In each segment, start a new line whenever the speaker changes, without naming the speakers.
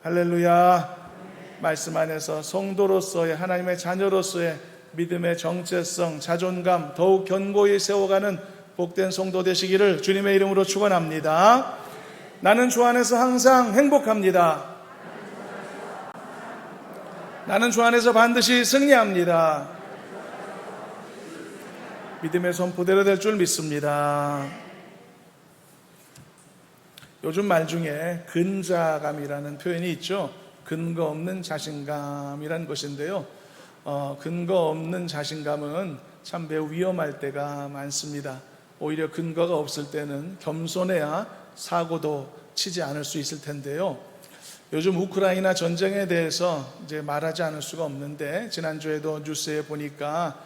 할렐루야. 말씀 안에서 성도로서의, 하나님의 자녀로서의 믿음의 정체성, 자존감 더욱 견고히 세워가는 복된 성도 되시기를 주님의 이름으로 축원합니다. 나는 주 안에서 항상 행복합니다. 나는 주 안에서 반드시 승리합니다. 믿음의 선포대로 될 줄 믿습니다. 요즘 말 중에 근자감이라는 표현이 있죠. 근거 없는 자신감이라는 것인데요. 근거 없는 자신감은 참 매우 위험할 때가 많습니다. 오히려 근거가 없을 때는 겸손해야 사고도 치지 않을 수 있을 텐데요. 요즘 우크라이나 전쟁에 대해서 이제 말하지 않을 수가 없는데, 지난주에도 뉴스에 보니까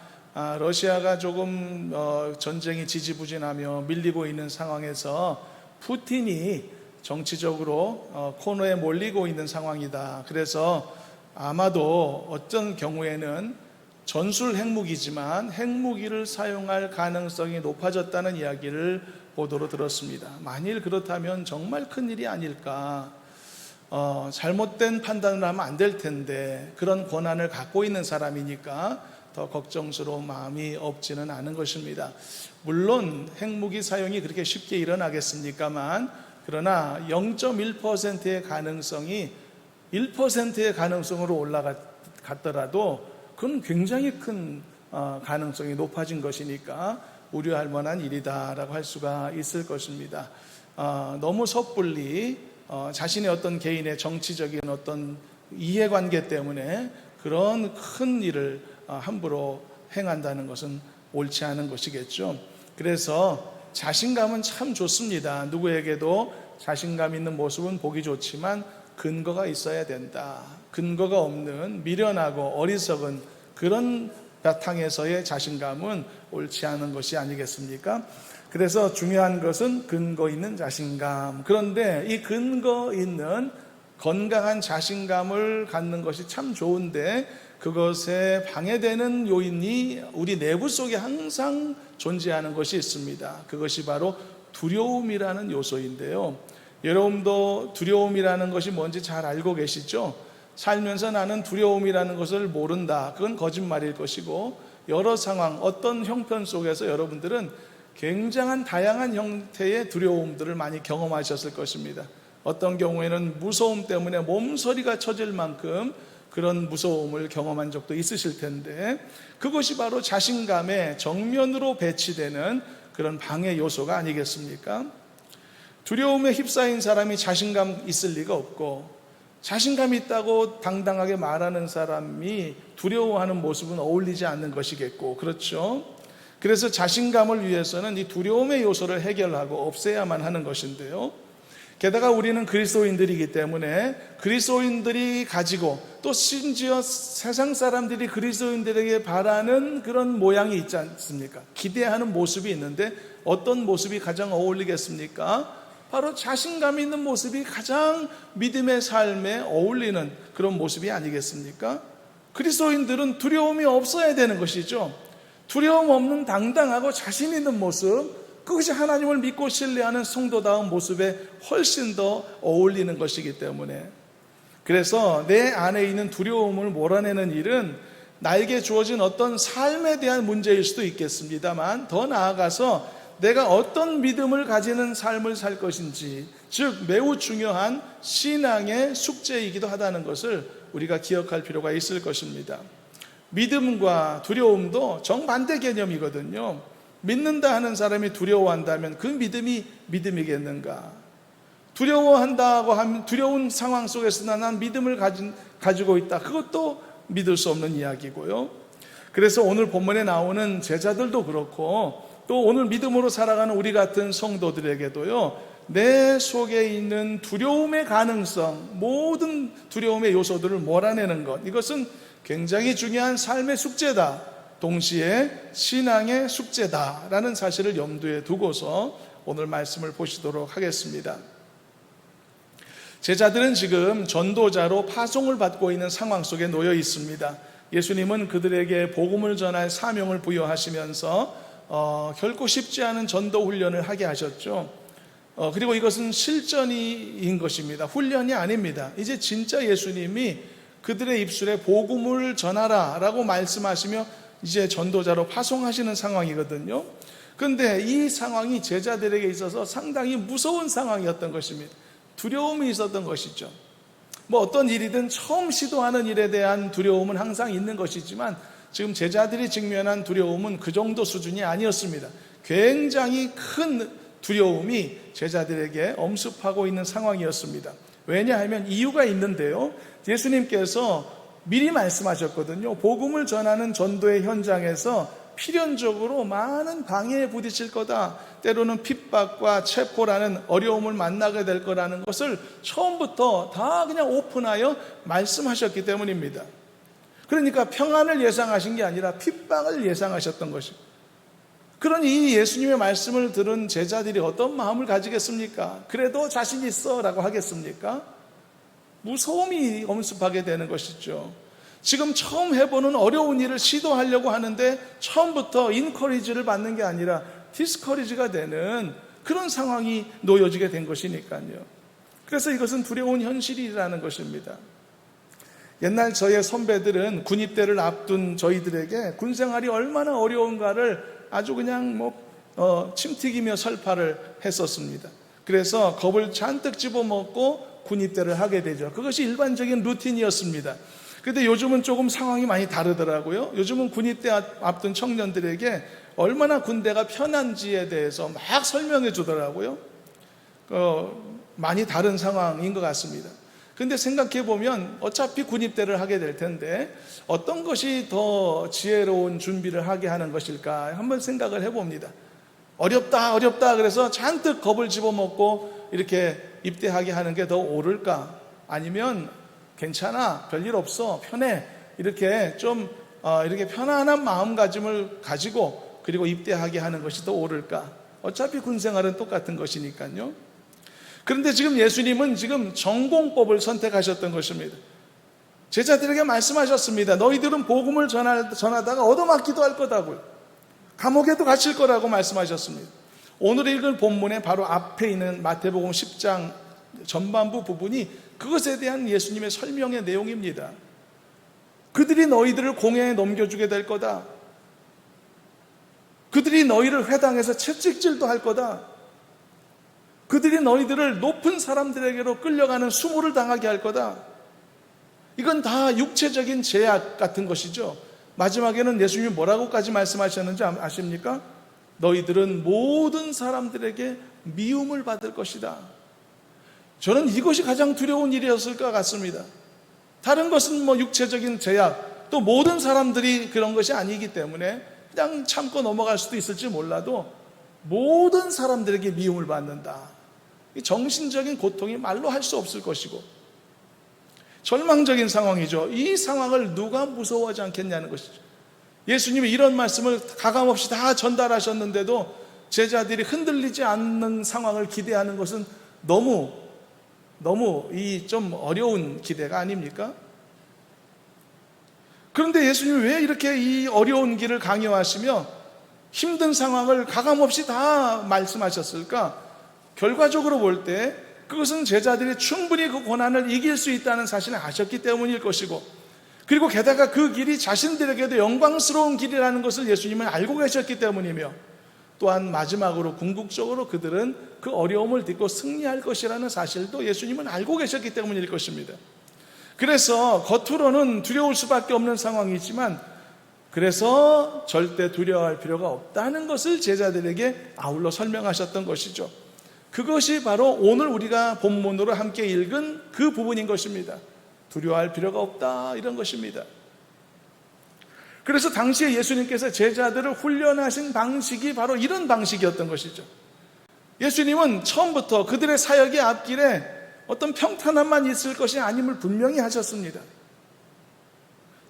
러시아가 조금 전쟁이 지지부진하며 밀리고 있는 상황에서 푸틴이 정치적으로 코너에 몰리고 있는 상황이다. 그래서 아마도 어떤 경우에는 전술 핵무기지만 핵무기를 사용할 가능성이 높아졌다는 이야기를 보도로 들었습니다. 만일 그렇다면 정말 큰일이 아닐까. 잘못된 판단을 하면 안 될 텐데 그런 권한을 갖고 있는 사람이니까 더 걱정스러운 마음이 없지는 않은 것입니다. 물론 핵무기 사용이 그렇게 쉽게 일어나겠습니까만, 그러나 0.1%의 가능성이 1%의 가능성으로 올라갔더라도 그건 굉장히 큰 가능성이 높아진 것이니까 우려할 만한 일이다라고 할 수가 있을 것입니다. 너무 섣불리 자신의 어떤 개인의 정치적인 어떤 이해관계 때문에 그런 큰 일을 함부로 행한다는 것은 옳지 않은 것이겠죠. 그래서 자신감은 참 좋습니다. 누구에게도 자신감 있는 모습은 보기 좋지만 근거가 있어야 된다. 근거가 없는 미련하고 어리석은 그런 바탕에서의 자신감은 옳지 않은 것이 아니겠습니까? 그래서 중요한 것은 근거 있는 자신감. 그런데 이 근거 있는 건강한 자신감을 갖는 것이 참 좋은데, 그것에 방해되는 요인이 우리 내부 속에 항상 존재하는 것이 있습니다. 그것이 바로 두려움이라는 요소인데요. 여러분도 두려움이라는 것이 뭔지 잘 알고 계시죠? 살면서 나는 두려움이라는 것을 모른다. 그건 거짓말일 것이고, 여러 상황, 어떤 형편 속에서 여러분들은 굉장한 다양한 형태의 두려움들을 많이 경험하셨을 것입니다. 어떤 경우에는 무서움 때문에 몸서리가 쳐질 만큼 그런 무서움을 경험한 적도 있으실 텐데, 그것이 바로 자신감의 정면으로 배치되는 그런 방해 요소가 아니겠습니까? 두려움에 휩싸인 사람이 자신감 있을 리가 없고, 자신감 있다고 당당하게 말하는 사람이 두려워하는 모습은 어울리지 않는 것이겠고, 그렇죠? 그래서 자신감을 위해서는 이 두려움의 요소를 해결하고 없애야만 하는 것인데요. 게다가 우리는 그리스도인들이기 때문에 그리스도인들이 가지고, 또 심지어 세상 사람들이 그리스도인들에게 바라는 그런 모양이 있지 않습니까? 기대하는 모습이 있는데 어떤 모습이 가장 어울리겠습니까? 바로 자신감 있는 모습이 가장 믿음의 삶에 어울리는 그런 모습이 아니겠습니까? 그리스도인들은 두려움이 없어야 되는 것이죠. 두려움 없는 당당하고 자신 있는 모습, 그것이 하나님을 믿고 신뢰하는 성도다운 모습에 훨씬 더 어울리는 것이기 때문에, 그래서 내 안에 있는 두려움을 몰아내는 일은 나에게 주어진 어떤 삶에 대한 문제일 수도 있겠습니다만, 더 나아가서 내가 어떤 믿음을 가지는 삶을 살 것인지, 즉 매우 중요한 신앙의 숙제이기도 하다는 것을 우리가 기억할 필요가 있을 것입니다. 믿음과 두려움도 정반대 개념이거든요. 믿는다 하는 사람이 두려워한다면 그 믿음이 믿음이겠는가? 두려워한다고 하면 두려운 상황 속에서 난 믿음을 가지고 있다. 그것도 믿을 수 없는 이야기고요. 그래서 오늘 본문에 나오는 제자들도 그렇고, 또 오늘 믿음으로 살아가는 우리 같은 성도들에게도요, 내 속에 있는 두려움의 가능성, 모든 두려움의 요소들을 몰아내는 것, 이것은 굉장히 중요한 삶의 숙제다. 동시에 신앙의 숙제다라는 사실을 염두에 두고서 오늘 말씀을 보시도록 하겠습니다. 제자들은 지금 전도자로 파송을 받고 있는 상황 속에 놓여 있습니다. 예수님은 그들에게 복음을 전할 사명을 부여하시면서 결코 쉽지 않은 전도 훈련을 하게 하셨죠. 그리고 이것은 실전인 것입니다. 훈련이 아닙니다. 이제 진짜 예수님이 그들의 입술에 복음을 전하라 라고 말씀하시며 이제 전도자로 파송하시는 상황이거든요. 그런데 이 상황이 제자들에게 있어서 상당히 무서운 상황이었던 것입니다. 두려움이 있었던 것이죠. 어떤 일이든 처음 시도하는 일에 대한 두려움은 항상 있는 것이지만 지금 제자들이 직면한 두려움은 그 정도 수준이 아니었습니다. 굉장히 큰 두려움이 제자들에게 엄습하고 있는 상황이었습니다. 왜냐하면 이유가 있는데요. 예수님께서 미리 말씀하셨거든요. 복음을 전하는 전도의 현장에서 필연적으로 많은 방해에 부딪힐 거다. 때로는 핍박과 체포라는 어려움을 만나게 될 거라는 것을 처음부터 다 그냥 오픈하여 말씀하셨기 때문입니다. 그러니까 평안을 예상하신 게 아니라 핍박을 예상하셨던 것입니다. 그러니 이 예수님의 말씀을 들은 제자들이 어떤 마음을 가지겠습니까? 그래도 자신 있어 라고 하겠습니까? 무서움이 엄습하게 되는 것이죠. 지금 처음 해보는 어려운 일을 시도하려고 하는데 처음부터 인커리지를 받는 게 아니라 디스커리지가 되는 그런 상황이 놓여지게 된 것이니까요. 그래서 이것은 두려운 현실이라는 것입니다. 옛날 저의 선배들은 군입대를 앞둔 저희들에게 군생활이 얼마나 어려운가를 아주 그냥 침 튀기며 설파를 했었습니다. 그래서 겁을 잔뜩 집어먹고 군입대를 하게 되죠. 그것이 일반적인 루틴이었습니다. 그런데 요즘은 조금 상황이 많이 다르더라고요. 요즘은 군입대 앞둔 청년들에게 얼마나 군대가 편한지에 대해서 막 설명해 주더라고요. 많이 다른 상황인 것 같습니다. 근데 생각해 보면 어차피 군입대를 하게 될 텐데 어떤 것이 더 지혜로운 준비를 하게 하는 것일까 한번 생각을 해봅니다. 어렵다 그래서 잔뜩 겁을 집어먹고 이렇게 입대하게 하는 게 더 옳을까? 아니면 괜찮아, 별일 없어, 편해, 이렇게 좀 이렇게 편안한 마음가짐을 가지고 그리고 입대하게 하는 것이 더 옳을까? 어차피 군생활은 똑같은 것이니까요. 그런데 지금 예수님은 지금 전공법을 선택하셨던 것입니다. 제자들에게 말씀하셨습니다. 너희들은 복음을 전하다가 얻어맞기도 할 거다고요. 감옥에도 갇힐 거라고 말씀하셨습니다. 오늘 읽은 본문의 바로 앞에 있는 마태복음 10장 전반부 부분이 그것에 대한 예수님의 설명의 내용입니다. 그들이 너희들을 공회에 넘겨주게 될 거다. 그들이 너희를 회당에서 채찍질도 할 거다. 그들이 너희들을 높은 사람들에게로 끌려가는 수모를 당하게 할 거다. 이건 다 육체적인 제약 같은 것이죠. 마지막에는 예수님이 뭐라고까지 말씀하셨는지 아십니까? 너희들은 모든 사람들에게 미움을 받을 것이다. 저는 이것이 가장 두려운 일이었을 것 같습니다. 다른 것은 육체적인 제약, 또 모든 사람들이 그런 것이 아니기 때문에 그냥 참고 넘어갈 수도 있을지 몰라도 모든 사람들에게 미움을 받는다. 이 정신적인 고통이 말로 할 수 없을 것이고 절망적인 상황이죠. 이 상황을 누가 무서워하지 않겠냐는 것이죠. 예수님이 이런 말씀을 가감없이 다 전달하셨는데도 제자들이 흔들리지 않는 상황을 기대하는 것은 너무 이 좀 어려운 기대가 아닙니까? 그런데 예수님이 왜 이렇게 이 어려운 길을 강요하시며 힘든 상황을 가감없이 다 말씀하셨을까? 결과적으로 볼 때 그것은 제자들이 충분히 그 고난을 이길 수 있다는 사실을 아셨기 때문일 것이고, 그리고 게다가 그 길이 자신들에게도 영광스러운 길이라는 것을 예수님은 알고 계셨기 때문이며, 또한 마지막으로 궁극적으로 그들은 그 어려움을 딛고 승리할 것이라는 사실도 예수님은 알고 계셨기 때문일 것입니다. 그래서 겉으로는 두려울 수밖에 없는 상황이지만 그래서 절대 두려워할 필요가 없다는 것을 제자들에게 아울러 설명하셨던 것이죠. 그것이 바로 오늘 우리가 본문으로 함께 읽은 그 부분인 것입니다. 두려워할 필요가 없다, 이런 것입니다. 그래서 당시에 예수님께서 제자들을 훈련하신 방식이 바로 이런 방식이었던 것이죠. 예수님은 처음부터 그들의 사역의 앞길에 어떤 평탄함만 있을 것이 아님을 분명히 하셨습니다.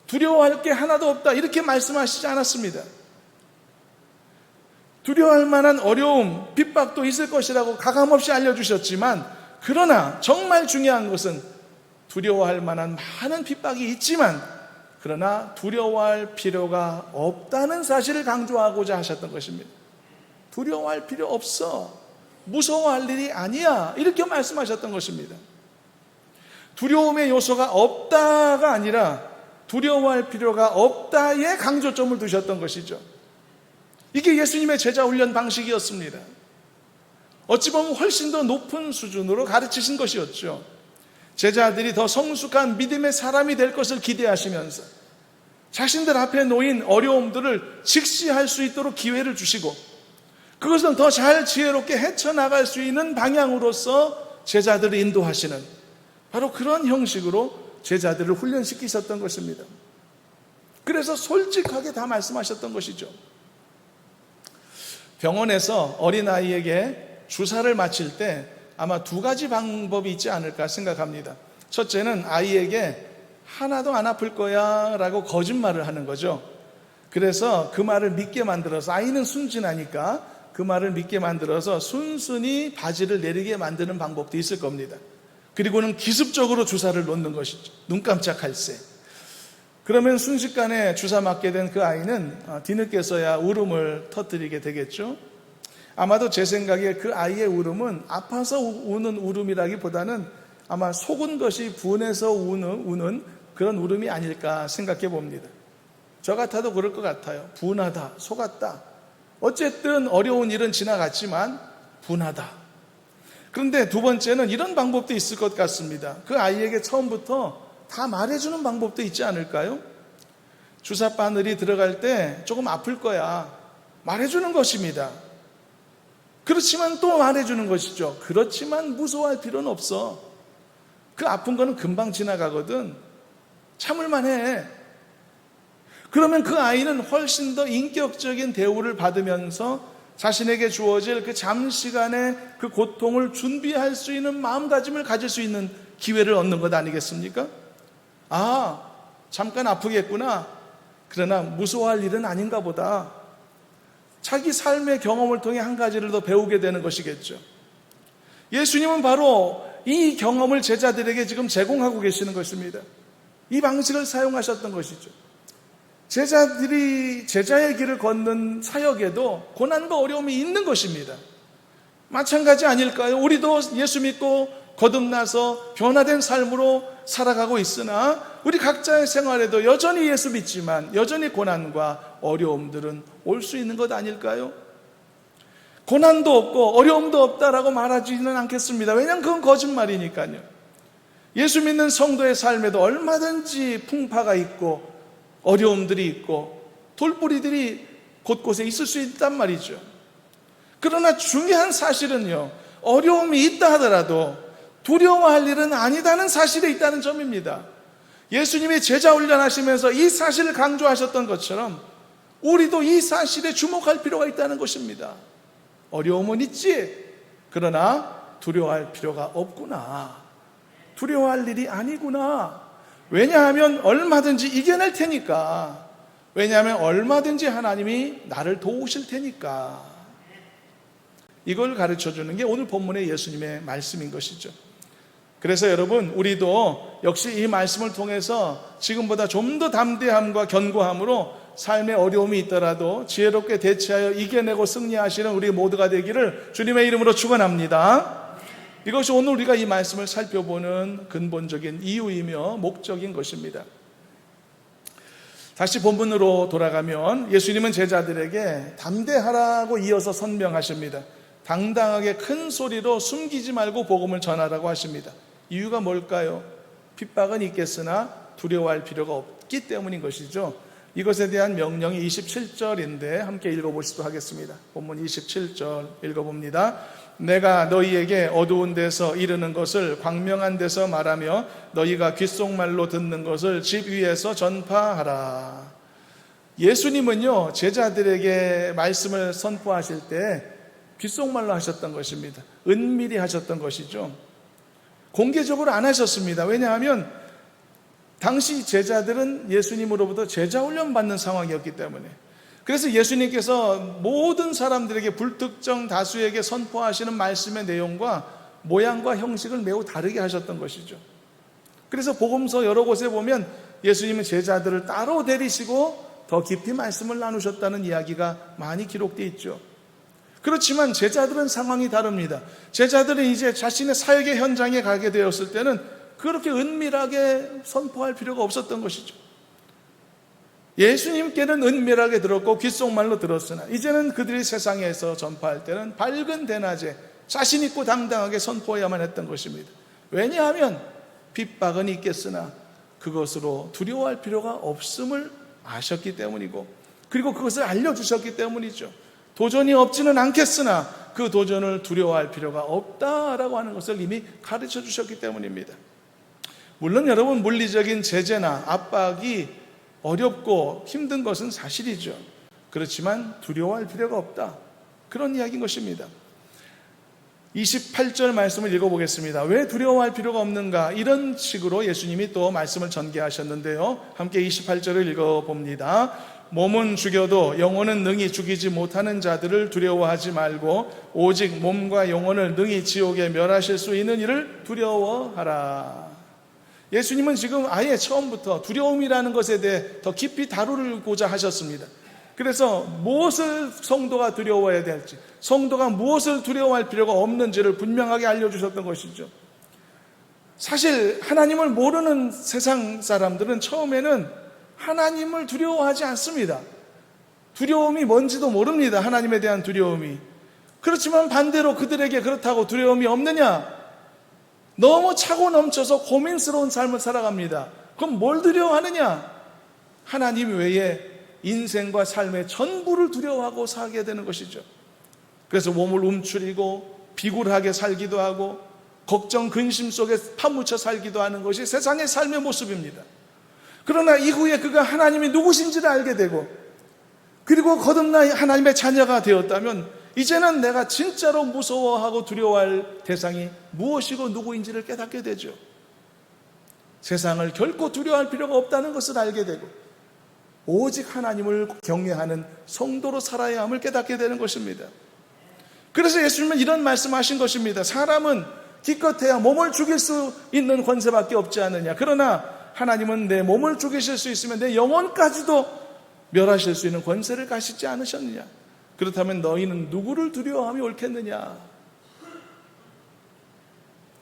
두려워할 게 하나도 없다, 이렇게 말씀하시지 않았습니다. 두려워할 만한 어려움, 핍박도 있을 것이라고 가감없이 알려주셨지만, 그러나 정말 중요한 것은 두려워할 만한 많은 핍박이 있지만 그러나 두려워할 필요가 없다는 사실을 강조하고자 하셨던 것입니다. 두려워할 필요 없어. 무서워할 일이 아니야, 이렇게 말씀하셨던 것입니다. 두려움의 요소가 없다가 아니라 두려워할 필요가 없다에 강조점을 두셨던 것이죠. 이게 예수님의 제자 훈련 방식이었습니다. 어찌 보면 훨씬 더 높은 수준으로 가르치신 것이었죠. 제자들이 더 성숙한 믿음의 사람이 될 것을 기대하시면서 자신들 앞에 놓인 어려움들을 직시할 수 있도록 기회를 주시고 그것은 더 잘 지혜롭게 헤쳐나갈 수 있는 방향으로서 제자들을 인도하시는, 바로 그런 형식으로 제자들을 훈련시키셨던 것입니다. 그래서 솔직하게 다 말씀하셨던 것이죠. 병원에서 어린아이에게 주사를 맞힐 때 아마 두 가지 방법이 있지 않을까 생각합니다. 첫째는 아이에게 하나도 안 아플 거야 라고 거짓말을 하는 거죠. 그래서 그 말을 믿게 만들어서, 아이는 순진하니까 그 말을 믿게 만들어서 순순히 바지를 내리게 만드는 방법도 있을 겁니다. 그리고는 기습적으로 주사를 놓는 것이죠. 눈 깜짝할 새. 그러면 순식간에 주사 맞게 된 그 아이는 뒤늦게서야 울음을 터뜨리게 되겠죠. 아마도 제 생각에 그 아이의 울음은 아파서 우는 울음이라기보다는 아마 속은 것이 분해서 우는 그런 울음이 아닐까 생각해 봅니다. 저 같아도 그럴 것 같아요. 분하다, 속았다. 어쨌든 어려운 일은 지나갔지만 분하다. 그런데 두 번째는 이런 방법도 있을 것 같습니다. 그 아이에게 처음부터 다 말해주는 방법도 있지 않을까요? 주사 바늘이 들어갈 때 조금 아플 거야, 말해주는 것입니다. 그렇지만 또 말해주는 것이죠. 그렇지만 무서워할 필요는 없어. 그 아픈 거는 금방 지나가거든. 참을만 해. 그러면 그 아이는 훨씬 더 인격적인 대우를 받으면서 자신에게 주어질 그 잠시간의 그 고통을 준비할 수 있는 마음가짐을 가질 수 있는 기회를 얻는 것 아니겠습니까? 아, 잠깐 아프겠구나. 그러나 무서워할 일은 아닌가 보다. 자기 삶의 경험을 통해 한 가지를 더 배우게 되는 것이겠죠. 예수님은 바로 이 경험을 제자들에게 지금 제공하고 계시는 것입니다. 이 방식을 사용하셨던 것이죠. 제자들이 제자의 길을 걷는 사역에도 고난과 어려움이 있는 것입니다. 마찬가지 아닐까요? 우리도 예수 믿고 거듭나서 변화된 삶으로 살아가고 있으나 우리 각자의 생활에도 여전히 예수 믿지만 여전히 고난과 어려움들은 올 수 있는 것 아닐까요? 고난도 없고 어려움도 없다라고 말하지는 않겠습니다. 왜냐하면 그건 거짓말이니까요. 예수 믿는 성도의 삶에도 얼마든지 풍파가 있고 어려움들이 있고 돌부리들이 곳곳에 있을 수 있단 말이죠. 그러나 중요한 사실은요, 어려움이 있다 하더라도 두려워할 일은 아니다는 사실에 있다는 점입니다. 예수님이 제자 훈련하시면서 이 사실을 강조하셨던 것처럼 우리도 이 사실에 주목할 필요가 있다는 것입니다. 어려움은 있지, 그러나 두려워할 필요가 없구나. 두려워할 일이 아니구나. 왜냐하면 얼마든지 이겨낼 테니까. 왜냐하면 얼마든지 하나님이 나를 도우실 테니까. 이걸 가르쳐주는 게 오늘 본문의 예수님의 말씀인 것이죠. 그래서 여러분, 우리도 역시 이 말씀을 통해서 지금보다 좀 더 담대함과 견고함으로 삶의 어려움이 있더라도 지혜롭게 대처하여 이겨내고 승리하시는 우리 모두가 되기를 주님의 이름으로 축원합니다. 이것이 오늘 우리가 이 말씀을 살펴보는 근본적인 이유이며 목적인 것입니다. 다시 본문으로 돌아가면 예수님은 제자들에게 담대하라고 이어서 선명하십니다. 당당하게 큰 소리로 숨기지 말고 복음을 전하라고 하십니다. 이유가 뭘까요? 핍박은 있겠으나 두려워할 필요가 없기 때문인 것이죠. 이것에 대한 명령이 27절인데 함께 읽어보시도록 하겠습니다. 본문 27절 읽어봅니다. 내가 너희에게 어두운 데서 이르는 것을 광명한 데서 말하며 너희가 귓속말로 듣는 것을 집 위에서 전파하라. 예수님은요, 제자들에게 말씀을 선포하실 때 귓속말로 하셨던 것입니다. 은밀히 하셨던 것이죠. 공개적으로 안 하셨습니다. 왜냐하면 당시 제자들은 예수님으로부터 제자 훈련 받는 상황이었기 때문에. 그래서 예수님께서 모든 사람들에게 불특정 다수에게 선포하시는 말씀의 내용과 모양과 형식을 매우 다르게 하셨던 것이죠. 그래서 복음서 여러 곳에 보면 예수님은 제자들을 따로 데리시고 더 깊이 말씀을 나누셨다는 이야기가 많이 기록되어 있죠. 그렇지만 제자들은 상황이 다릅니다. 제자들은 이제 자신의 사역의 현장에 가게 되었을 때는 그렇게 은밀하게 선포할 필요가 없었던 것이죠. 예수님께는 은밀하게 들었고 귓속말로 들었으나 이제는 그들이 세상에서 전파할 때는 밝은 대낮에 자신 있고 당당하게 선포해야만 했던 것입니다. 왜냐하면 핍박은 있겠으나 그것으로 두려워할 필요가 없음을 아셨기 때문이고, 그리고 그것을 알려주셨기 때문이죠. 도전이 없지는 않겠으나 그 도전을 두려워할 필요가 없다라고 하는 것을 이미 가르쳐 주셨기 때문입니다. 물론 여러분, 물리적인 제재나 압박이 어렵고 힘든 것은 사실이죠. 그렇지만 두려워할 필요가 없다, 그런 이야기인 것입니다. 28절 말씀을 읽어보겠습니다. 왜 두려워할 필요가 없는가? 이런 식으로 예수님이 또 말씀을 전개하셨는데요, 함께 28절을 읽어봅니다. 몸은 죽여도 영혼은 능히 죽이지 못하는 자들을 두려워하지 말고 오직 몸과 영혼을 능히 지옥에 멸하실 수 있는 이를 두려워하라. 예수님은 지금 아예 처음부터 두려움이라는 것에 대해 더 깊이 다루고자 하셨습니다. 그래서 무엇을 성도가 두려워해야 될지, 성도가 무엇을 두려워할 필요가 없는지를 분명하게 알려주셨던 것이죠. 사실 하나님을 모르는 세상 사람들은 처음에는 하나님을 두려워하지 않습니다. 두려움이 뭔지도 모릅니다. 하나님에 대한 두려움이. 그렇지만 반대로 그들에게 그렇다고 두려움이 없느냐? 너무 차고 넘쳐서 고민스러운 삶을 살아갑니다. 그럼 뭘 두려워하느냐? 하나님 외에 인생과 삶의 전부를 두려워하고 살게 되는 것이죠. 그래서 몸을 움츠리고 비굴하게 살기도 하고 걱정, 근심 속에 파묻혀 살기도 하는 것이 세상의 삶의 모습입니다. 그러나 이후에 그가 하나님이 누구신지를 알게 되고, 그리고 거듭나 하나님의 자녀가 되었다면 이제는 내가 진짜로 무서워하고 두려워할 대상이 무엇이고 누구인지를 깨닫게 되죠. 세상을 결코 두려워할 필요가 없다는 것을 알게 되고 오직 하나님을 경외하는 성도로 살아야 함을 깨닫게 되는 것입니다. 그래서 예수님은 이런 말씀하신 것입니다. 사람은 기껏해야 몸을 죽일 수 있는 권세밖에 없지 않느냐. 그러나 하나님은 내 몸을 죽이실 수 있으면 내 영혼까지도 멸하실 수 있는 권세를 가지지 않으셨느냐. 그렇다면 너희는 누구를 두려워함이 옳겠느냐.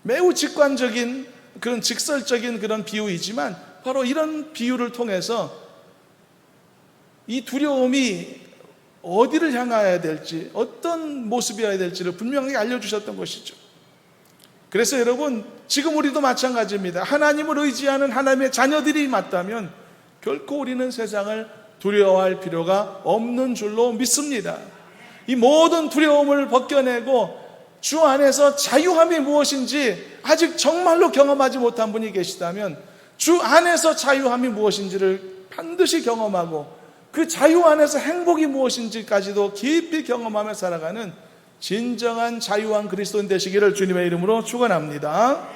매우 직관적인 그런 직설적인 그런 비유이지만 바로 이런 비유를 통해서 이 두려움이 어디를 향하여야 될지, 어떤 모습이어야 될지를 분명하게 알려주셨던 것이죠. 그래서 여러분, 지금 우리도 마찬가지입니다. 하나님을 의지하는 하나님의 자녀들이 맞다면 결코 우리는 세상을 두려워할 필요가 없는 줄로 믿습니다. 이 모든 두려움을 벗겨내고 주 안에서 자유함이 무엇인지 아직 정말로 경험하지 못한 분이 계시다면 주 안에서 자유함이 무엇인지를 반드시 경험하고 그 자유 안에서 행복이 무엇인지까지도 깊이 경험하며 살아가는 진정한 자유한 그리스도인 되시기를 주님의 이름으로 축원합니다.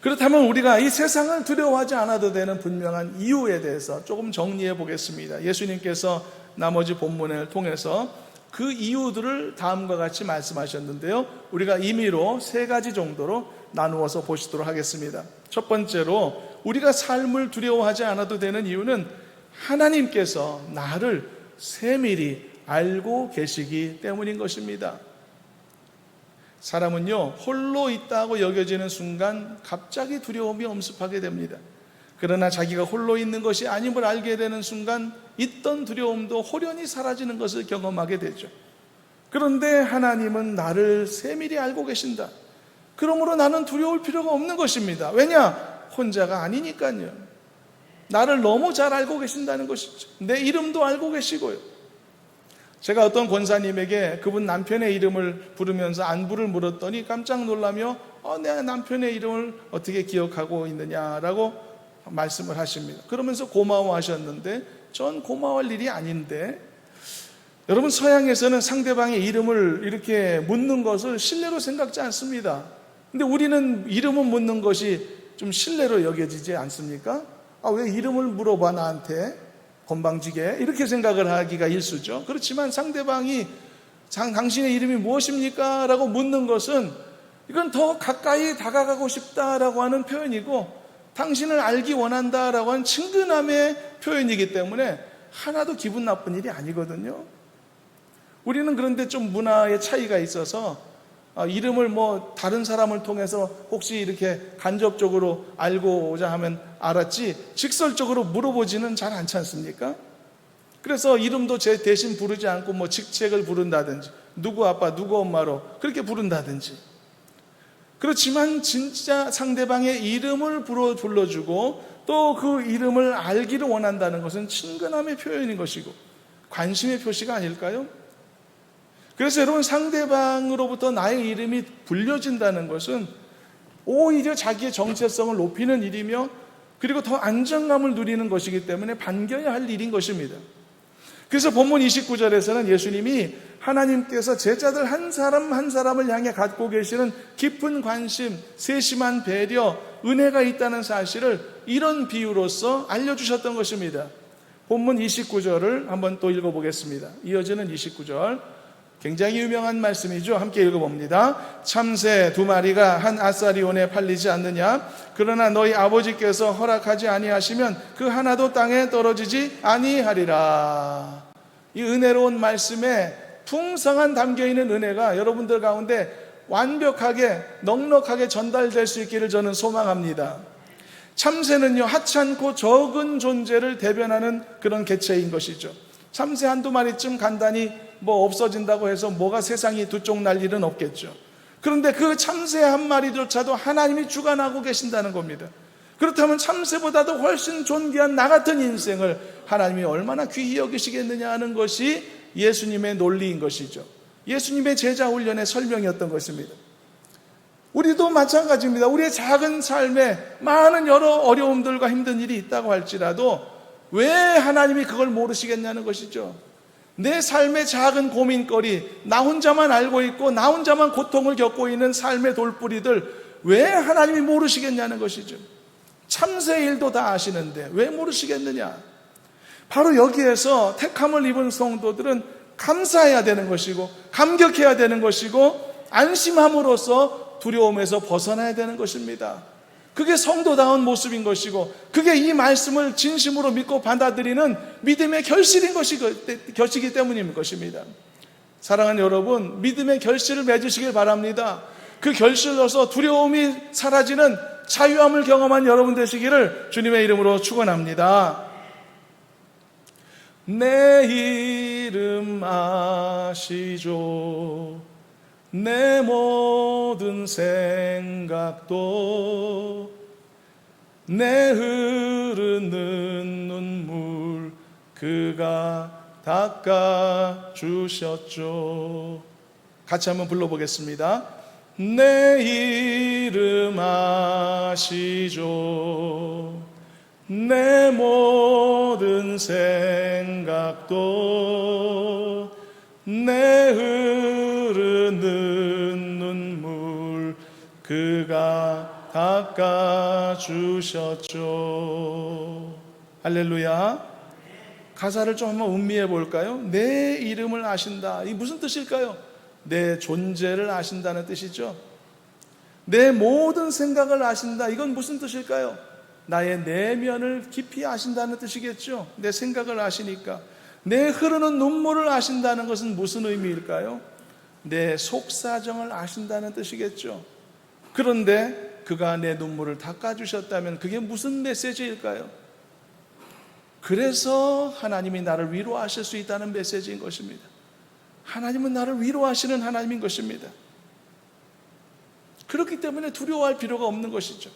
그렇다면 우리가 이 세상을 두려워하지 않아도 되는 분명한 이유에 대해서 조금 정리해 보겠습니다. 예수님께서 나머지 본문을 통해서 그 이유들을 다음과 같이 말씀하셨는데요, 우리가 임의로 3가지 정도로 나누어서 보시도록 하겠습니다. 첫 번째로, 우리가 삶을 두려워하지 않아도 되는 이유는 하나님께서 나를 세밀히 알고 계시기 때문인 것입니다. 사람은요, 홀로 있다고 여겨지는 순간 갑자기 두려움이 엄습하게 됩니다. 그러나 자기가 홀로 있는 것이 아님을 알게 되는 순간 있던 두려움도 호련히 사라지는 것을 경험하게 되죠. 그런데 하나님은 나를 세밀히 알고 계신다. 그러므로 나는 두려울 필요가 없는 것입니다. 왜냐? 혼자가 아니니까요. 나를 너무 잘 알고 계신다는 것이죠. 내 이름도 알고 계시고요. 제가 어떤 권사님에게 그분 남편의 이름을 부르면서 안부를 물었더니 깜짝 놀라며 내 남편의 이름을 어떻게 기억하고 있느냐라고 말씀을 하십니다. 그러면서 고마워하셨는데 전 고마워할 일이 아닌데, 여러분, 서양에서는 상대방의 이름을 이렇게 묻는 것을 신뢰로 생각지 않습니다. 근데 우리는 이름을 묻는 것이 좀 신뢰로 여겨지지 않습니까? 왜 이름을 물어봐 나한테 건방지게, 이렇게 생각을 하기가 일쑤죠. 그렇지만 상대방이 당신의 이름이 무엇입니까? 라고 묻는 것은 이건 더 가까이 다가가고 싶다라고 하는 표현이고 당신을 알기 원한다라고 하는 친근함의 표현이기 때문에 하나도 기분 나쁜 일이 아니거든요. 우리는 그런데 좀 문화의 차이가 있어서 이름을 다른 사람을 통해서 혹시 이렇게 간접적으로 알고자 하면 알았지 직설적으로 물어보지는 잘 않지 않습니까? 그래서 이름도 제 대신 부르지 않고 직책을 부른다든지 누구 아빠 누구 엄마로 그렇게 부른다든지, 그렇지만 진짜 상대방의 이름을 불러주고 또 그 이름을 알기를 원한다는 것은 친근함의 표현인 것이고 관심의 표시가 아닐까요? 그래서 여러분, 상대방으로부터 나의 이름이 불려진다는 것은 오히려 자기의 정체성을 높이는 일이며 그리고 더 안정감을 누리는 것이기 때문에 반겨야 할 일인 것입니다. 그래서 본문 29절에서는 예수님이 하나님께서 제자들 한 사람 한 사람을 향해 갖고 계시는 깊은 관심, 세심한 배려, 은혜가 있다는 사실을 이런 비유로서 알려주셨던 것입니다. 본문 29절을 한번 또 읽어보겠습니다. 이어지는 29절, 굉장히 유명한 말씀이죠. 함께 읽어봅니다. 참새 2마리가 한 아사리온에 팔리지 않느냐? 그러나 너희 아버지께서 허락하지 아니하시면 그 하나도 땅에 떨어지지 아니하리라. 이 은혜로운 말씀에 풍성한 담겨있는 은혜가 여러분들 가운데 완벽하게 넉넉하게 전달될 수 있기를 저는 소망합니다. 참새는요, 하찮고 적은 존재를 대변하는 그런 개체인 것이죠. 참새 한두 마리쯤 간단히 없어진다고 해서 뭐가 세상이 두 쪽 날 일은 없겠죠. 그런데 그 참새 한 마리조차도 하나님이 주관하고 계신다는 겁니다. 그렇다면 참새보다도 훨씬 존귀한 나 같은 인생을 하나님이 얼마나 귀히 여기시겠느냐 하는 것이 예수님의 논리인 것이죠. 예수님의 제자 훈련의 설명이었던 것입니다. 우리도 마찬가지입니다. 우리의 작은 삶에 많은 여러 어려움들과 힘든 일이 있다고 할지라도 왜 하나님이 그걸 모르시겠냐는 것이죠. 내 삶의 작은 고민거리, 나 혼자만 알고 있고 나 혼자만 고통을 겪고 있는 삶의 돌뿌리들 왜 하나님이 모르시겠냐는 것이죠. 참새 일도 다 아시는데 왜 모르시겠느냐? 바로 여기에서 택함을 입은 성도들은 감사해야 되는 것이고 감격해야 되는 것이고 안심함으로써 두려움에서 벗어나야 되는 것입니다. 그게 성도다운 모습인 것이고 그게 이 말씀을 진심으로 믿고 받아들이는 믿음의 결실이기 때문인 것입니다. 사랑하는 여러분, 믿음의 결실을 맺으시길 바랍니다. 그 결실로서 두려움이 사라지는 자유함을 경험한 여러분 되시기를 주님의 이름으로 축원합니다. 내 이름 아시죠? 내 모든 생각도 내 흐르는 눈물 그가 닦아주셨죠. 같이 한번 불러보겠습니다. 내 이름 아시죠? 내 모든 생각도 내 흐르는 눈물 그가 닦아주셨죠. 할렐루야. 가사를 좀 한번 음미해 볼까요? 내 이름을 아신다. 이게 무슨 뜻일까요? 내 존재를 아신다는 뜻이죠. 내 모든 생각을 아신다. 이건 무슨 뜻일까요? 나의 내면을 깊이 아신다는 뜻이겠죠. 내 생각을 아시니까. 내 흐르는 눈물을 아신다는 것은 무슨 의미일까요? 내 속사정을 아신다는 뜻이겠죠. 그런데 그가 내 눈물을 닦아주셨다면 그게 무슨 메시지일까요? 그래서 하나님이 나를 위로하실 수 있다는 메시지인 것입니다. 하나님은 나를 위로하시는 하나님인 것입니다. 그렇기 때문에 두려워할 필요가 없는 것이죠.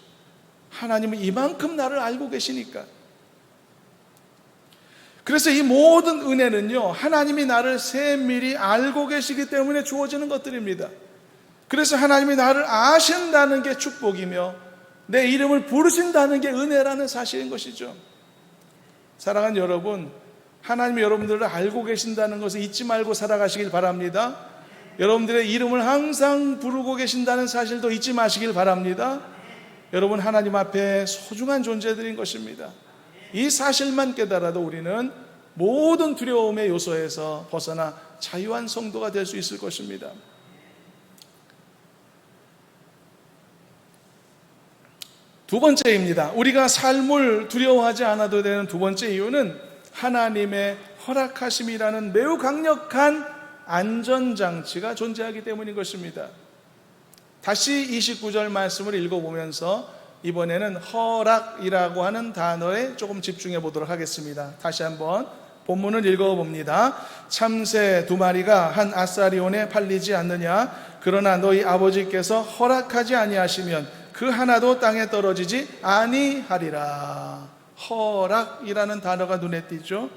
하나님은 이만큼 나를 알고 계시니까. 그래서 이 모든 은혜는요, 하나님이 나를 세밀히 알고 계시기 때문에 주어지는 것들입니다. 그래서 하나님이 나를 아신다는 게 축복이며 내 이름을 부르신다는 게 은혜라는 사실인 것이죠. 사랑하는 여러분, 하나님이 여러분들을 알고 계신다는 것을 잊지 말고 살아가시길 바랍니다. 여러분들의 이름을 항상 부르고 계신다는 사실도 잊지 마시길 바랍니다. 여러분, 하나님 앞에 소중한 존재들인 것입니다. 이 사실만 깨달아도 우리는 모든 두려움의 요소에서 벗어나 자유한 성도가 될 수 있을 것입니다. 두 번째입니다. 우리가 삶을 두려워하지 않아도 되는 두 번째 이유는 하나님의 허락하심이라는 매우 강력한 안전장치가 존재하기 때문인 것입니다. 다시 29절 말씀을 읽어보면서 이번에는 허락이라고 하는 단어에 조금 집중해 보도록 하겠습니다. 다시 한번 본문을 읽어봅니다. 참새 2마리가 한 아사리온에 팔리지 않느냐? 그러나 너희 아버지께서 허락하지 아니하시면 그 하나도 땅에 떨어지지 아니하리라. 허락이라는 단어가 눈에 띄죠.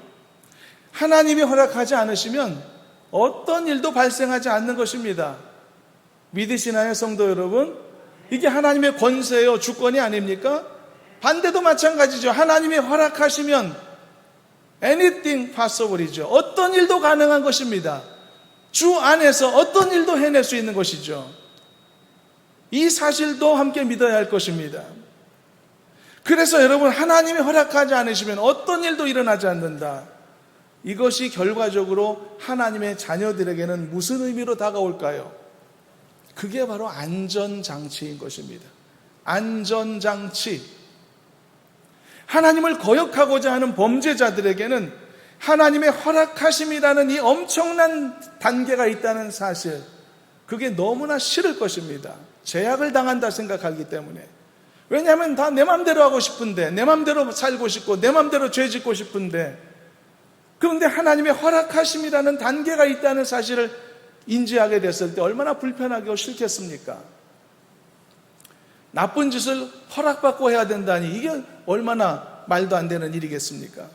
하나님이 허락하지 않으시면 어떤 일도 발생하지 않는 것입니다. 믿으시나요, 성도 여러분? 이게 하나님의 권세요, 주권이 아닙니까? 반대도 마찬가지죠. 하나님이 허락하시면 anything possible이죠. 어떤 일도 가능한 것입니다. 주 안에서 어떤 일도 해낼 수 있는 것이죠. 이 사실도 함께 믿어야 할 것입니다. 그래서 여러분, 하나님이 허락하지 않으시면 어떤 일도 일어나지 않는다. 이것이 결과적으로 하나님의 자녀들에게는 무슨 의미로 다가올까요? 그게 바로 안전장치인 것입니다. 안전장치. 하나님을 거역하고자 하는 범죄자들에게는 하나님의 허락하심이라는 이 엄청난 단계가 있다는 사실, 그게 너무나 싫을 것입니다. 제약을 당한다 생각하기 때문에. 왜냐하면 다 내 맘대로 하고 싶은데, 내 맘대로 살고 싶고, 내 맘대로 죄 짓고 싶은데, 그런데 하나님의 허락하심이라는 단계가 있다는 사실을 인지하게 됐을 때 얼마나 불편하고 싫겠습니까? 나쁜 짓을 허락받고 해야 된다니, 이게 얼마나 말도 안 되는 일이겠습니까?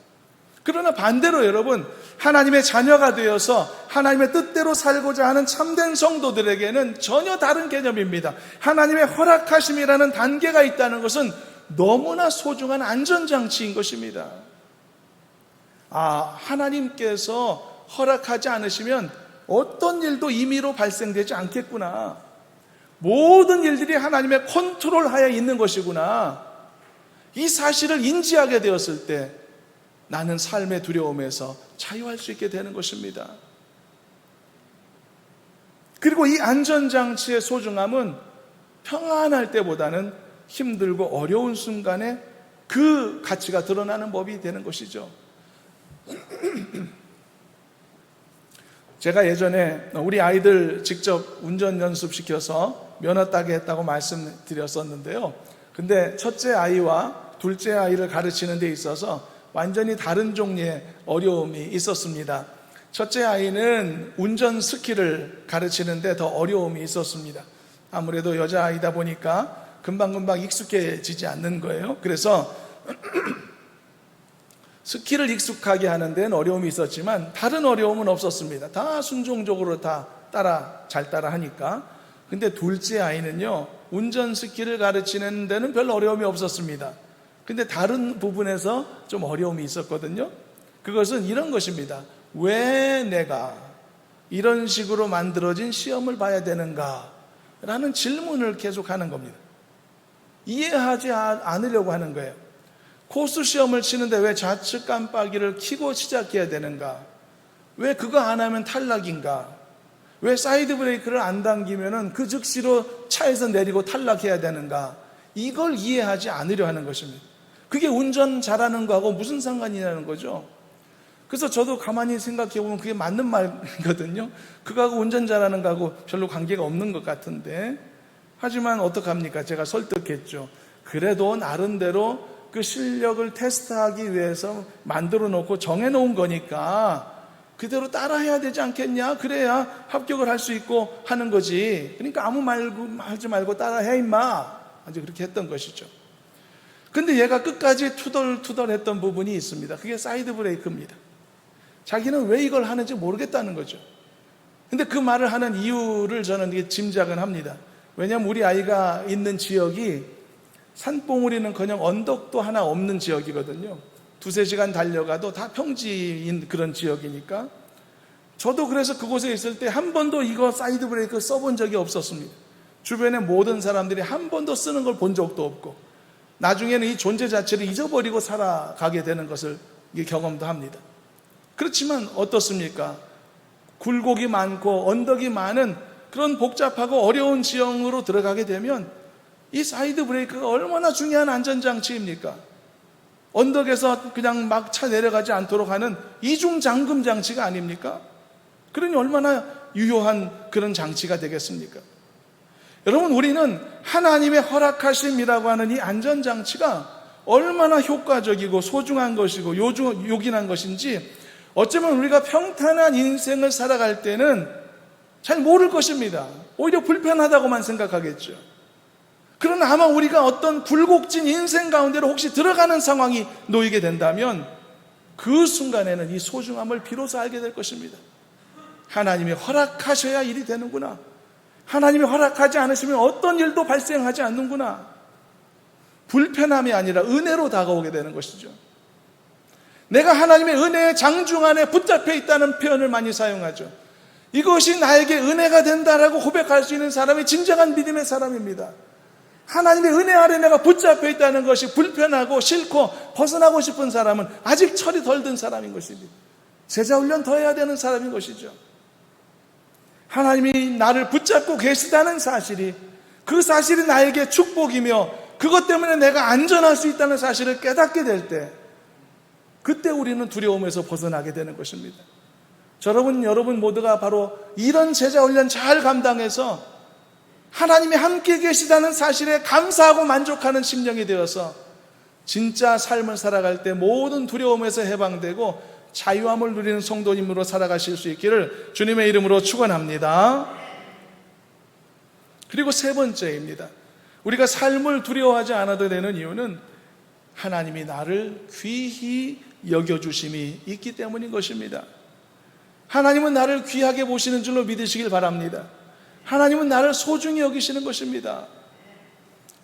그러나 반대로 여러분, 하나님의 자녀가 되어서 하나님의 뜻대로 살고자 하는 참된 성도들에게는 전혀 다른 개념입니다. 하나님의 허락하심이라는 단계가 있다는 것은 너무나 소중한 안전장치인 것입니다. 하나님께서 허락하지 않으시면 어떤 일도 임의로 발생되지 않겠구나. 모든 일들이 하나님의 컨트롤 하에 있는 것이구나. 이 사실을 인지하게 되었을 때 나는 삶의 두려움에서 자유할 수 있게 되는 것입니다. 그리고 이 안전장치의 소중함은 평안할 때보다는 힘들고 어려운 순간에 그 가치가 드러나는 법이 되는 것이죠. 제가 예전에 우리 아이들 직접 운전 연습시켜서 면허 따게 했다고 말씀드렸었는데요. 근데 첫째 아이와 둘째 아이를 가르치는 데 있어서 완전히 다른 종류의 어려움이 있었습니다. 첫째 아이는 운전 스킬을 가르치는데 더 어려움이 있었습니다. 아무래도 여자아이다 보니까 금방금방 익숙해지지 않는 거예요. 그래서 스킬을 익숙하게 하는 데는 어려움이 있었지만 다른 어려움은 없었습니다. 다 순종적으로 다 잘 따라 하니까. 근데 둘째 아이는요, 운전 스킬을 가르치는 데는 별 어려움이 없었습니다. 근데 다른 부분에서 좀 어려움이 있었거든요. 그것은 이런 것입니다. 왜 내가 이런 식으로 만들어진 시험을 봐야 되는가? 라는 질문을 계속하는 겁니다. 이해하지 않으려고 하는 거예요. 코스 시험을 치는데 왜 좌측 깜빡이를 켜고 시작해야 되는가? 왜 그거 안 하면 탈락인가? 왜 사이드 브레이크를 안 당기면은 그 즉시로 차에서 내리고 탈락해야 되는가? 이걸 이해하지 않으려 하는 것입니다. 그게 운전 잘하는 거하고 무슨 상관이냐는 거죠. 그래서 저도 가만히 생각해 보면 그게 맞는 말이거든요. 그거하고 운전 잘하는 거하고 별로 관계가 없는 것 같은데, 하지만 어떡합니까? 제가 설득했죠. 그래도 나름대로 그 실력을 테스트하기 위해서 만들어 놓고 정해 놓은 거니까 그대로 따라 해야 되지 않겠냐? 그래야 합격을 할 수 있고 하는 거지. 그러니까 아무 하지 말고 따라 해 임마. 아주 그렇게 했던 것이죠. 근데 얘가 끝까지 투덜투덜했던 부분이 있습니다. 그게 사이드 브레이크입니다. 자기는 왜 이걸 하는지 모르겠다는 거죠. 근데 그 말을 하는 이유를 저는 짐작은 합니다. 왜냐하면 우리 아이가 있는 지역이 산봉우리는커녕 언덕도 하나 없는 지역이거든요. 2-3시간 달려가도 다 평지인 그런 지역이니까. 저도 그래서 그곳에 있을 때 한 번도 이거 사이드 브레이크 써본 적이 없었습니다. 주변의 모든 사람들이 한 번도 쓰는 걸 본 적도 없고, 나중에는 이 존재 자체를 잊어버리고 살아가게 되는 것을 경험도 합니다. 그렇지만 어떻습니까? 굴곡이 많고 언덕이 많은 그런 복잡하고 어려운 지형으로 들어가게 되면 이 사이드 브레이크가 얼마나 중요한 안전장치입니까? 언덕에서 그냥 막 차 내려가지 않도록 하는 이중 잠금 장치가 아닙니까? 그러니 얼마나 유효한 그런 장치가 되겠습니까? 여러분, 우리는 하나님의 허락하심이라고 하는 이 안전장치가 얼마나 효과적이고 소중한 것이고 요긴한 것인지 어쩌면 우리가 평탄한 인생을 살아갈 때는 잘 모를 것입니다. 오히려 불편하다고만 생각하겠죠. 그러나 아마 우리가 어떤 굴곡진 인생 가운데로 혹시 들어가는 상황이 놓이게 된다면 그 순간에는 이 소중함을 비로소 알게 될 것입니다. 하나님이 허락하셔야 일이 되는구나. 하나님이 허락하지 않으시면 어떤 일도 발생하지 않는구나. 불편함이 아니라 은혜로 다가오게 되는 것이죠. 내가 하나님의 은혜의 장중 안에 붙잡혀 있다는 표현을 많이 사용하죠. 이것이 나에게 은혜가 된다라고 고백할 수 있는 사람이 진정한 믿음의 사람입니다. 하나님의 은혜 아래 내가 붙잡혀 있다는 것이 불편하고 싫고 벗어나고 싶은 사람은 아직 철이 덜 든 사람인 것입니다. 제자훈련 더 해야 되는 사람인 것이죠. 하나님이 나를 붙잡고 계시다는 사실이, 그 사실이 나에게 축복이며 그것 때문에 내가 안전할 수 있다는 사실을 깨닫게 될 때, 그때 우리는 두려움에서 벗어나게 되는 것입니다. 여러분 모두가 바로 이런 제자훈련 잘 감당해서 하나님이 함께 계시다는 사실에 감사하고 만족하는 심령이 되어서 진짜 삶을 살아갈 때 모든 두려움에서 해방되고 자유함을 누리는 성도님으로 살아가실 수 있기를 주님의 이름으로 축원합니다. 그리고 세 번째입니다. 우리가 삶을 두려워하지 않아도 되는 이유는 하나님이 나를 귀히 여겨주심이 있기 때문인 것입니다. 하나님은 나를 귀하게 보시는 줄로 믿으시길 바랍니다. 하나님은 나를 소중히 여기시는 것입니다.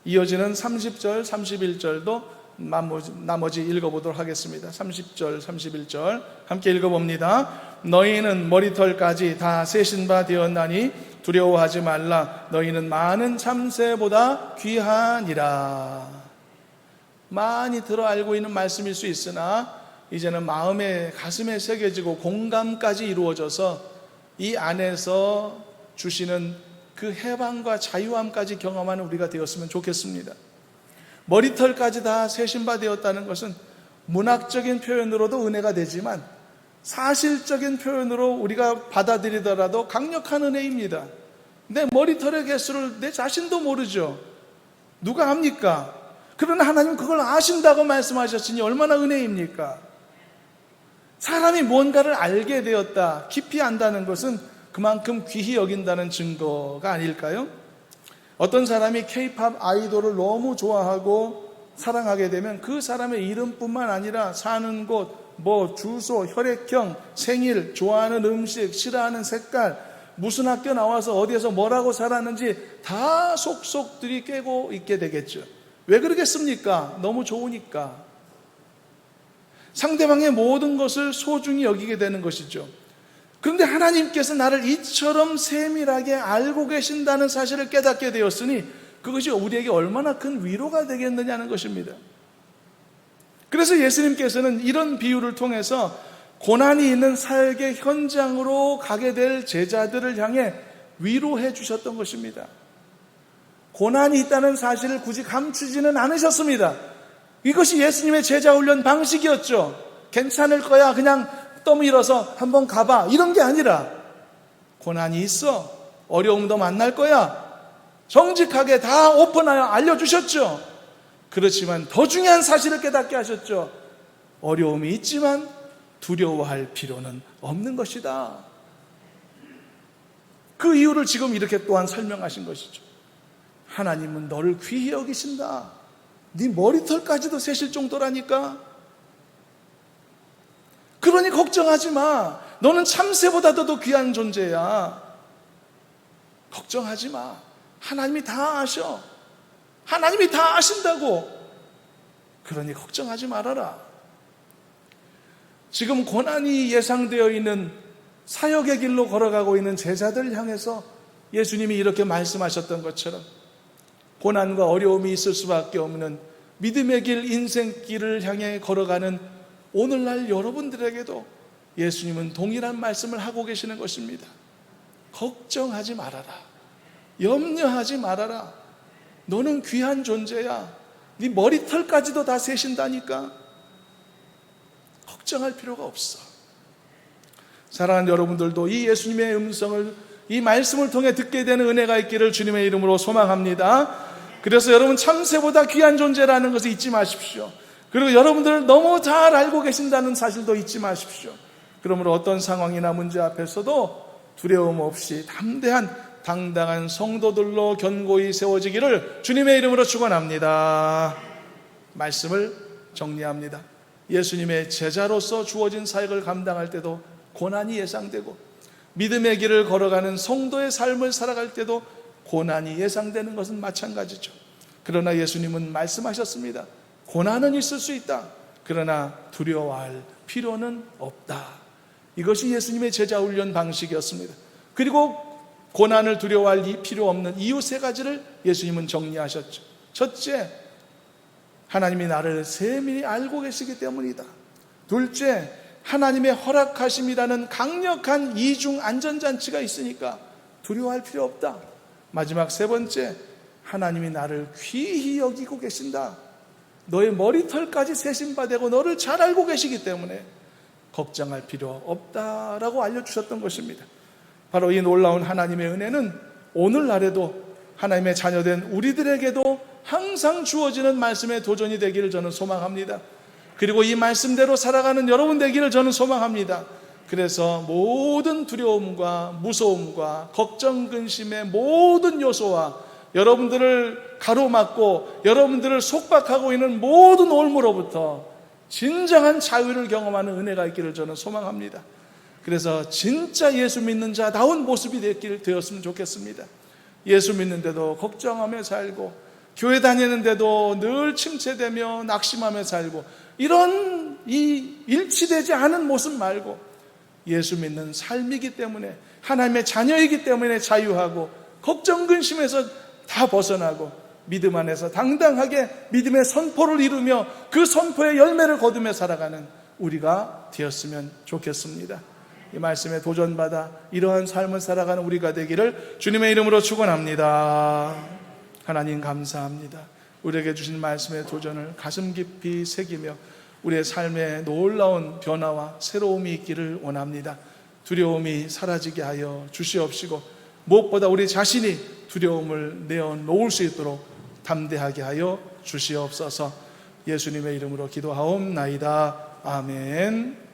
이어지는 30절, 31절도 나머지 읽어보도록 하겠습니다. 30절, 31절 함께 읽어봅니다. 너희는 머리털까지 다 세신 바 되었나니 두려워하지 말라. 너희는 많은 참새보다 귀하니라. 많이 들어 알고 있는 말씀일 수 있으나 이제는 마음에, 가슴에 새겨지고 공감까지 이루어져서 이 안에서 주시는 그 해방과 자유함까지 경험하는 우리가 되었으면 좋겠습니다. 머리털까지 다 세신 바 되었다는 것은 문학적인 표현으로도 은혜가 되지만 사실적인 표현으로 우리가 받아들이더라도 강력한 은혜입니다. 내 머리털의 개수를 내 자신도 모르죠. 누가 압니까? 그러나 하나님 그걸 아신다고 말씀하셨으니 얼마나 은혜입니까? 사람이 뭔가를 알게 되었다, 깊이 안다는 것은 그만큼 귀히 여긴다는 증거가 아닐까요? 어떤 사람이 K-팝 아이돌을 너무 좋아하고 사랑하게 되면 그 사람의 이름뿐만 아니라 사는 곳, 주소, 혈액형, 생일, 좋아하는 음식, 싫어하는 색깔, 무슨 학교 나와서 어디에서 뭐라고 살았는지 다 속속들이 꿰고 있게 되겠죠. 왜 그러겠습니까? 너무 좋으니까. 상대방의 모든 것을 소중히 여기게 되는 것이죠. 그런데 하나님께서 나를 이처럼 세밀하게 알고 계신다는 사실을 깨닫게 되었으니 그것이 우리에게 얼마나 큰 위로가 되겠느냐는 것입니다. 그래서 예수님께서는 이런 비유를 통해서 고난이 있는 사역의 현장으로 가게 될 제자들을 향해 위로해 주셨던 것입니다. 고난이 있다는 사실을 굳이 감추지는 않으셨습니다. 이것이 예수님의 제자훈련 방식이었죠. 괜찮을 거야, 그냥 떠밀어서 한번 가봐, 이런 게 아니라 고난이 있어, 어려움도 만날 거야, 정직하게 다 오픈하여 알려주셨죠. 그렇지만 더 중요한 사실을 깨닫게 하셨죠. 어려움이 있지만 두려워할 필요는 없는 것이다. 그 이유를 지금 이렇게 또한 설명하신 것이죠. 하나님은 너를 귀히 여기신다. 네 머리털까지도 세실 정도라니까. 그러니 걱정하지 마. 너는 참새보다도 더 귀한 존재야. 걱정하지 마. 하나님이 다 아셔. 하나님이 다 아신다고. 그러니 걱정하지 말아라. 지금 고난이 예상되어 있는 사역의 길로 걸어가고 있는 제자들을 향해서 예수님이 이렇게 말씀하셨던 것처럼 고난과 어려움이 있을 수밖에 없는 믿음의 길, 인생길을 향해 걸어가는 오늘날 여러분들에게도 예수님은 동일한 말씀을 하고 계시는 것입니다. 걱정하지 말아라. 염려하지 말아라. 너는 귀한 존재야. 네 머리털까지도 다 세신다니까. 걱정할 필요가 없어. 사랑하는 여러분들도 이 예수님의 음성을, 이 말씀을 통해 듣게 되는 은혜가 있기를 주님의 이름으로 소망합니다. 그래서 여러분, 참새보다 귀한 존재라는 것을 잊지 마십시오. 그리고 여러분들을 너무 잘 알고 계신다는 사실도 잊지 마십시오. 그러므로 어떤 상황이나 문제 앞에서도 두려움 없이 담대한 당당한 성도들로 견고히 세워지기를 주님의 이름으로 축원합니다. 말씀을 정리합니다. 예수님의 제자로서 주어진 사역을 감당할 때도 고난이 예상되고, 믿음의 길을 걸어가는 성도의 삶을 살아갈 때도 고난이 예상되는 것은 마찬가지죠. 그러나 예수님은 말씀하셨습니다. 고난은 있을 수 있다. 그러나 두려워할 필요는 없다. 이것이 예수님의 제자 훈련 방식이었습니다. 그리고 고난을 두려워할 필요 없는 이유 세 가지를 예수님은 정리하셨죠. 첫째, 하나님이 나를 세밀히 알고 계시기 때문이다. 둘째, 하나님의 허락하심이라는 강력한 이중 안전장치가 있으니까 두려워할 필요 없다. 마지막 세 번째, 하나님이 나를 귀히 여기고 계신다. 너의 머리털까지 세심받고 너를 잘 알고 계시기 때문에 걱정할 필요 없다라고 알려주셨던 것입니다. 바로 이 놀라운 하나님의 은혜는 오늘날에도 하나님의 자녀된 우리들에게도 항상 주어지는 말씀의 도전이 되기를 저는 소망합니다. 그리고 이 말씀대로 살아가는 여러분 되기를 저는 소망합니다. 그래서 모든 두려움과 무서움과 걱정, 근심의 모든 요소와 여러분들을 가로막고 여러분들을 속박하고 있는 모든 올무로부터 진정한 자유를 경험하는 은혜가 있기를 저는 소망합니다. 그래서 진짜 예수 믿는 자다운 모습이 되었으면 좋겠습니다. 예수 믿는데도 걱정하며 살고, 교회 다니는데도 늘 침체되며 낙심하며 살고, 이런 이 일치되지 않은 모습 말고 예수 믿는 삶이기 때문에, 하나님의 자녀이기 때문에 자유하고 걱정 근심에서 다 벗어나고 믿음 안에서 당당하게 믿음의 선포를 이루며 그 선포의 열매를 거두며 살아가는 우리가 되었으면 좋겠습니다. 이 말씀에 도전받아 이러한 삶을 살아가는 우리가 되기를 주님의 이름으로 축원합니다. 하나님 감사합니다. 우리에게 주신 말씀의 도전을 가슴 깊이 새기며 우리의 삶에 놀라운 변화와 새로움이 있기를 원합니다. 두려움이 사라지게 하여 주시옵시고, 무엇보다 우리 자신이 두려움을 내어놓을 수 있도록 담대하게 하여 주시옵소서. 예수님의 이름으로 기도하옵나이다. 아멘.